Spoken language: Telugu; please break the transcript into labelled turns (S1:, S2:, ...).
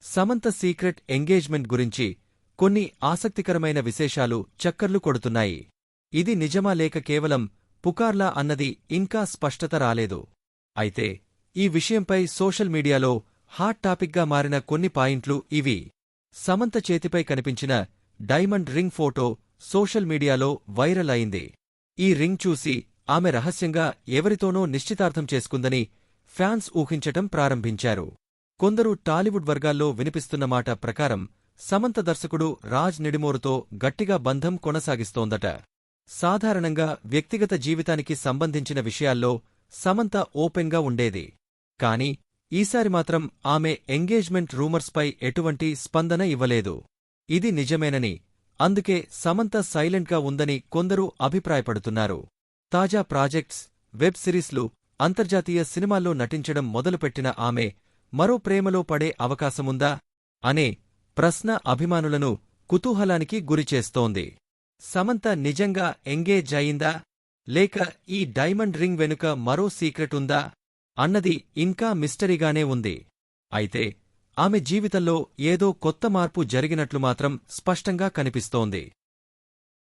S1: సమంత సీక్రెట్ ఎంగేజ్మెంట్ గురించి కొన్ని ఆసక్తికరమైన విశేషాలు చక్కర్లు కొడుతున్నాయి. ఇది నిజమా లేక కేవలం పుకార్లా అన్నది ఇంకా స్పష్టత రాలేదు. అయితే ఈ విషయంపై సోషల్ మీడియాలో హాట్ టాపిక్గా మారిన కొన్ని పాయింట్లు ఇవి. సమంత చేతిపై కనిపించిన డైమండ్ రింగ్ ఫోటో సోషల్ మీడియాలో వైరల్ అయింది. ఈ రింగ్ చూసి ఆమె రహస్యంగా ఎవరితోనో నిశ్చితార్థం చేసుకుందని ఫ్యాన్స్ ఊహించటం ప్రారంభించారు. కొందరు టాలీవుడ్ వర్గాల్లో వినిపిస్తున్న మాట ప్రకారం సమంత దర్శకుడు రాజ్ నిడిమోరుతో గట్టిగా బంధం కొనసాగిస్తోందట. సాధారణంగా వ్యక్తిగత జీవితానికి సంబంధించిన విషయాల్లో సమంత ఓపెన్గా ఉండేది. కాని ఈసారి మాత్రం ఆమె ఎంగేజ్మెంట్ రూమర్స్పై ఎటువంటి స్పందన ఇవ్వలేదు. ఇది నిజమేనని, అందుకే సమంత సైలెంట్గా ఉందని కొందరు అభిప్రాయపడుతున్నారు. తాజా ప్రాజెక్ట్స్, వెబ్ సిరీస్లు, అంతర్జాతీయ సినిమాల్లో నటించడం మొదలుపెట్టిన ఆమె మరో ప్రేమలో పడే అవకాశముందా అనే ప్రశ్న అభిమానులను కుతూహలానికి గురిచేస్తోంది. సమంత నిజంగా ఎంగేజ్ అయిందా, లేక ఈ డైమండ్ రింగ్ వెనుక మరో సీక్రెట్ ఉందా అన్నది ఇంకా మిస్టరీగానే ఉంది. అయితే ఆమె జీవితంలో ఏదో కొత్త మార్పు జరిగినట్లు మాత్రం స్పష్టంగా కనిపిస్తోంది.